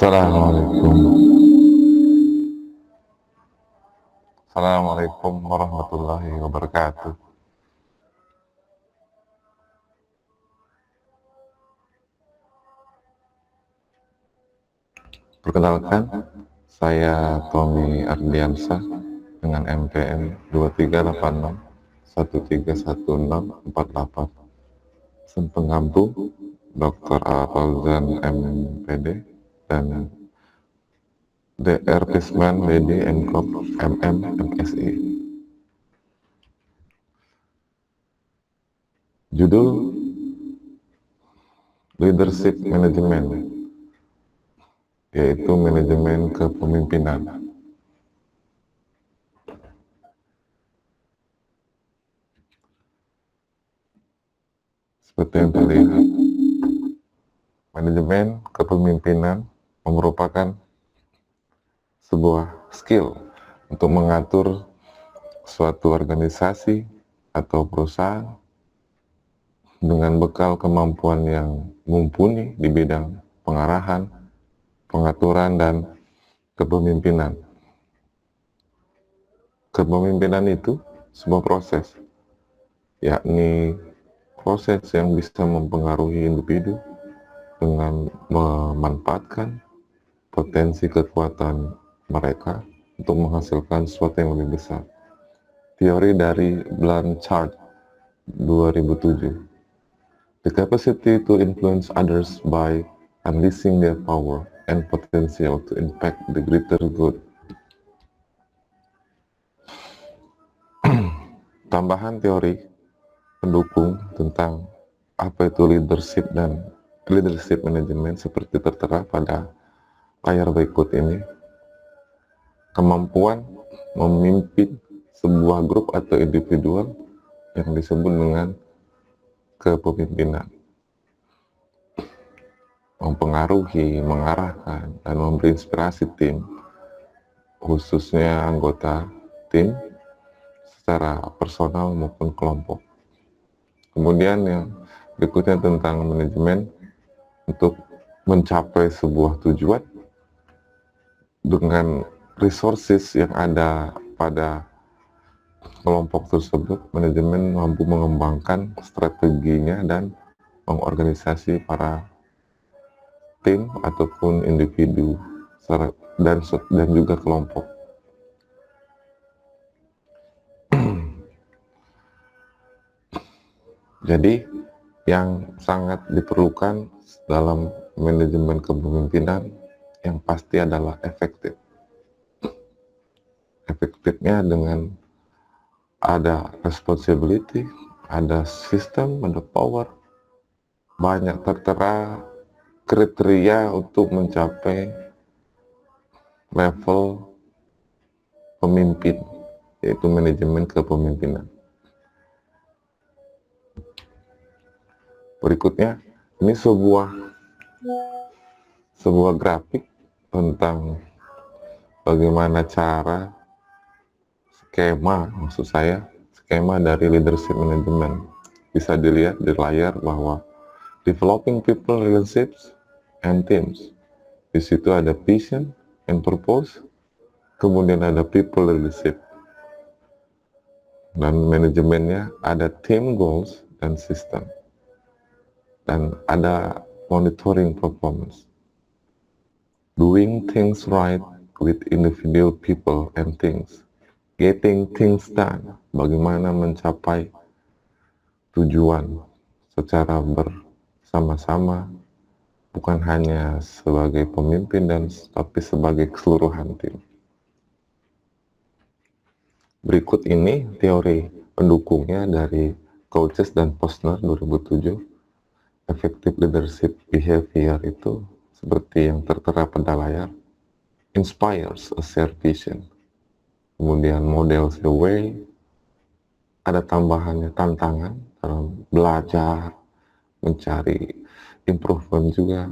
Assalamualaikum. Assalamualaikum warahmatullahi wabarakatuh. Perkenalkan, saya Tommy Ardiansyah dengan MPN 2386 131648. Pengampu Dr. Al-Fauzan MPD dan DR Pisman DD MKOP MM MSI. Judul Leadership Management, yaitu manajemen kepemimpinan. Seperti yang terlihat, manajemen kepemimpinan merupakan sebuah skill untuk mengatur suatu organisasi atau perusahaan dengan bekal kemampuan yang mumpuni di bidang pengarahan, pengaturan, dan kepemimpinan. Kepemimpinan itu sebuah proses, yakni proses yang bisa mempengaruhi individu dengan memanfaatkan potensi kekuatan mereka untuk menghasilkan sesuatu yang lebih besar. Teori dari Blanchard 2007. The capacity to influence others by unleashing their power and potential to impact the greater good. Tambahan teori pendukung tentang apa itu leadership dan leadership management seperti tertera pada layar berikut ini. Kemampuan memimpin sebuah grup atau individual yang disebut dengan kepemimpinan. Mempengaruhi, mengarahkan, dan memberi inspirasi tim, khususnya anggota tim, secara personal maupun kelompok. Kemudian yang berikutnya tentang manajemen untuk mencapai sebuah tujuan dengan resources yang ada pada kelompok tersebut. Manajemen mampu mengembangkan strateginya dan mengorganisasi para tim ataupun individu dan juga kelompok. Jadi yang sangat diperlukan dalam manajemen kepemimpinan yang pasti adalah efektif. Efektifnya dengan ada responsibility, ada sistem, ada power, banyak tertera kriteria untuk mencapai level pemimpin, yaitu manajemen kepemimpinan. Berikutnya, ini sebuah grafik tentang bagaimana cara skema dari leadership management. Bisa dilihat di layar bahwa developing people relationships and teams. Di situ ada vision and purpose, kemudian ada people leadership. Dan manajemennya ada team goals dan system. Dan ada monitoring performance. Doing things right with individual people and things. Getting things done, bagaimana mencapai tujuan secara bersama-sama, bukan hanya sebagai pemimpin tapi sebagai keseluruhan tim. Berikut ini teori pendukungnya dari Coaches dan Posner 2007. Effective leadership behavior itu seperti yang tertera pada layar. Inspires a shared vision. Kemudian models the way, ada tambahannya tantangan dalam belajar, mencari improvement juga,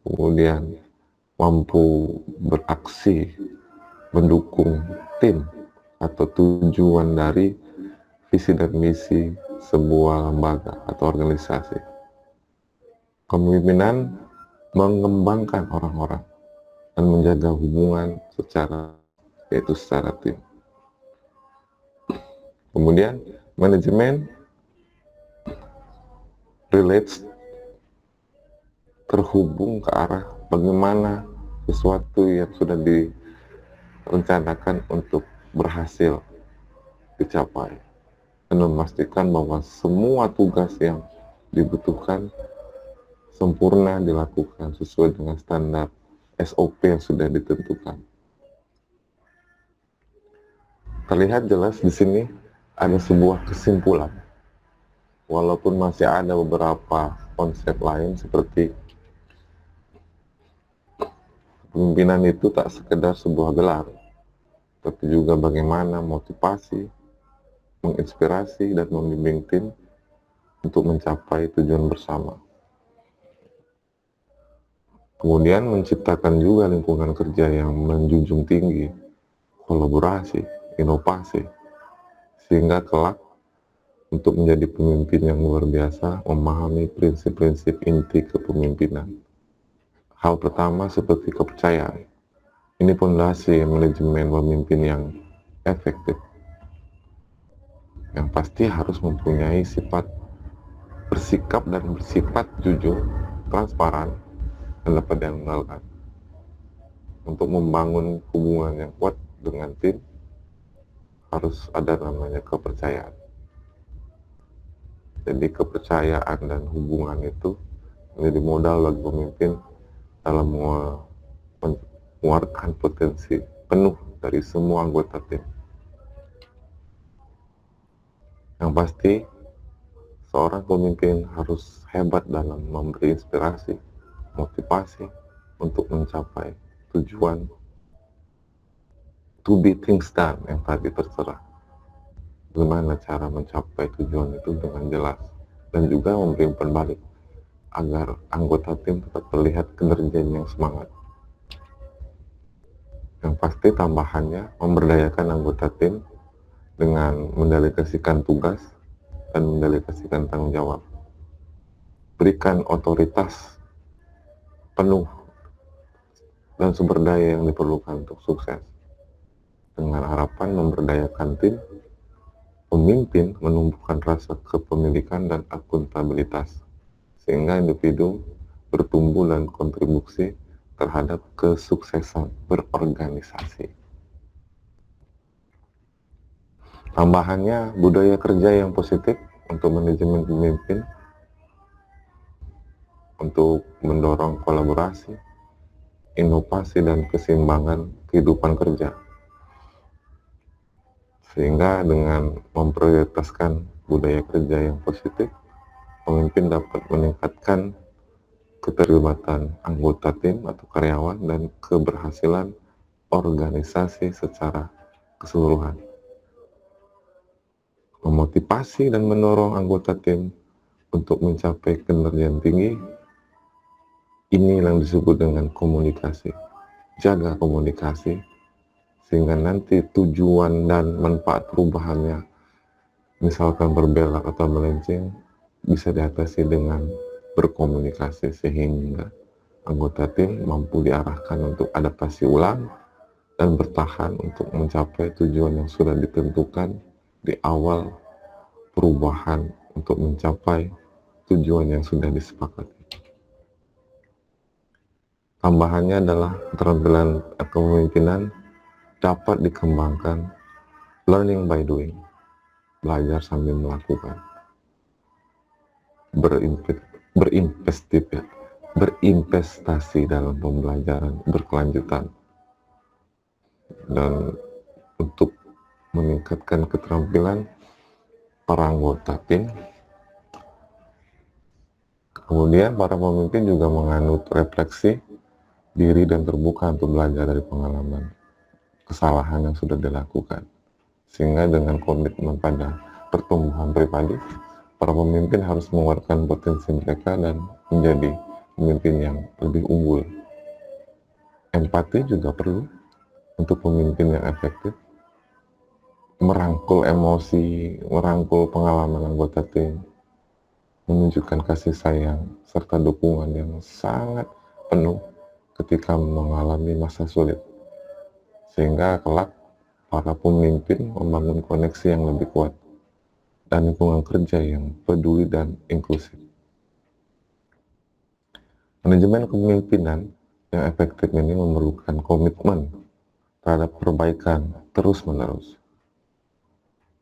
kemudian mampu beraksi mendukung tim atau tujuan dari visi dan misi sebuah lembaga atau organisasi. Kepemimpinan mengembangkan orang-orang, dan menjaga hubungan secara tim. Kemudian manajemen relates terhubung ke arah bagaimana sesuatu yang sudah direncanakan untuk berhasil dicapai, dan memastikan bahwa semua tugas yang dibutuhkan sempurna dilakukan sesuai dengan standar SOP yang sudah ditentukan. Terlihat jelas di sini ada sebuah kesimpulan, walaupun masih ada beberapa konsep lain seperti kepemimpinan itu tak sekedar sebuah gelar, tapi juga bagaimana motivasi, menginspirasi, dan membimbing tim untuk mencapai tujuan bersama. Kemudian menciptakan juga lingkungan kerja yang menjunjung tinggi kolaborasi, inovasi, sehingga kelak untuk menjadi pemimpin yang luar biasa memahami prinsip-prinsip inti kepemimpinan. Hal pertama seperti kepercayaan. Ini pondasi manajemen pemimpin yang efektif, yang pasti harus mempunyai sifat bersikap dan bersifat jujur, transparan, dan dapat diandalkan. Untuk membangun hubungan yang kuat dengan tim, harus ada namanya kepercayaan. Jadi kepercayaan dan hubungan itu menjadi modal bagi pemimpin dalam mengeluarkan potensi penuh dari semua anggota tim. Yang pasti, seorang pemimpin harus hebat dalam memberi inspirasi, motivasi untuk mencapai tujuan to be things done yang tadi terserah. Bagaimana cara mencapai tujuan itu dengan jelas, dan juga memberi umpan balik agar anggota tim tetap terlihat kinerjanya yang semangat. Yang pasti tambahannya memberdayakan anggota tim dengan mendelegasikan tugas dan mendelegasikan tanggung jawab. Berikan otoritas penuh dan sumber daya yang diperlukan untuk sukses, dengan harapan memberdayakan tim. Pemimpin menumbuhkan rasa kepemilikan dan akuntabilitas, sehingga individu bertumbuh dan kontribusi terhadap kesuksesan berorganisasi. Tambahannya, budaya kerja yang positif untuk manajemen pemimpin, untuk mendorong kolaborasi, inovasi, dan keseimbangan kehidupan kerja. Sehingga dengan memprioritaskan budaya kerja yang positif, pemimpin dapat meningkatkan keterlibatan anggota tim atau karyawan dan keberhasilan organisasi secara keseluruhan. Memotivasi dan mendorong anggota tim untuk mencapai kinerja yang tinggi, ini yang disebut dengan komunikasi. Jaga komunikasi, sehingga nanti tujuan dan manfaat perubahannya, misalkan berbelok atau melenceng, bisa diatasi dengan berkomunikasi, sehingga anggota tim mampu diarahkan untuk adaptasi ulang dan bertahan untuk mencapai tujuan yang sudah ditentukan di awal perubahan untuk mencapai tujuan yang sudah disepakati. Tambahannya adalah keterampilan kepemimpinan dapat dikembangkan learning by doing, belajar sambil melakukan, berinvestasi dalam pembelajaran berkelanjutan, dan untuk meningkatkan keterampilan para anggota tim. Kemudian para pemimpin juga menganut refleksi diri dan terbuka untuk belajar dari pengalaman kesalahan yang sudah dilakukan, sehingga dengan komitmen pada pertumbuhan pribadi, para pemimpin harus mengeluarkan potensi mereka dan menjadi pemimpin yang lebih unggul. Empati juga perlu untuk pemimpin yang efektif, merangkul emosi, merangkul pengalaman anggota tim, menunjukkan kasih sayang serta dukungan yang sangat penuh ketika mengalami masa sulit, sehingga kelak para pemimpin membangun koneksi yang lebih kuat dan lingkungan kerja yang peduli dan inklusif. Manajemen kepemimpinan yang efektif ini memerlukan komitmen terhadap perbaikan terus-menerus,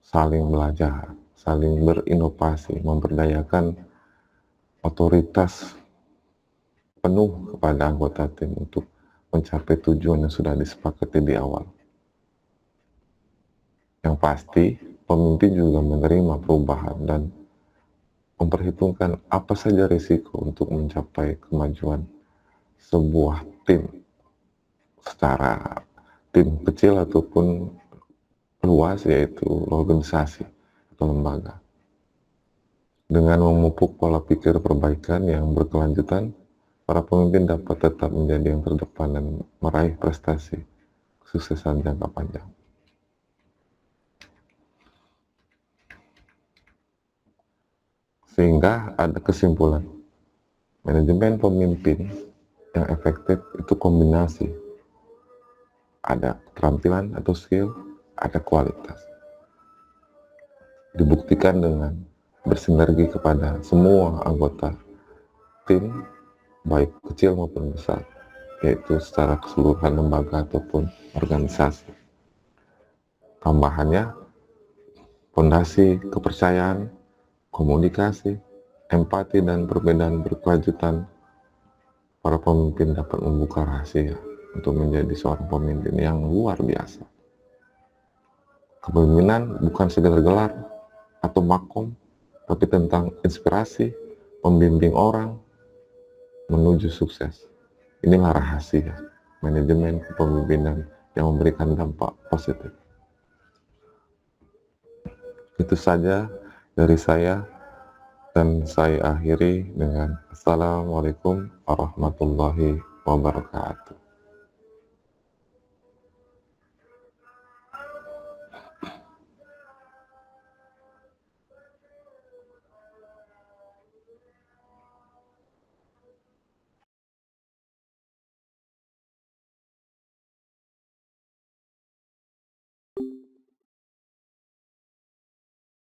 saling belajar, saling berinovasi, memberdayakan otoritas penuh kepada anggota tim untuk mencapai tujuan yang sudah disepakati di awal. Yang pasti, pemimpin juga menerima perubahan dan memperhitungkan apa saja risiko untuk mencapai kemajuan sebuah tim, secara tim kecil ataupun luas, yaitu organisasi atau lembaga. Dengan memupuk pola pikir perbaikan yang berkelanjutan, para pemimpin dapat tetap menjadi yang terdepan dan meraih prestasi kesuksesan jangka panjang. Sehingga ada kesimpulan, manajemen pemimpin yang efektif itu kombinasi, ada keterampilan atau skill, ada kualitas. Dibuktikan dengan bersinergi kepada semua anggota tim, baik kecil maupun besar, yaitu secara keseluruhan lembaga ataupun organisasi. Tambahannya, fondasi kepercayaan, komunikasi, empati, dan perbedaan berkelanjutan, para pemimpin dapat membuka rahasia untuk menjadi seorang pemimpin yang luar biasa. Kepemimpinan bukan sekedar gelar atau makom, tapi tentang inspirasi, membimbing orang menuju sukses. Inilah rahasia manajemen kepemimpinan yang memberikan dampak positif. Itu saja dari saya, dan saya akhiri dengan Assalamualaikum warahmatullahi wabarakatuh.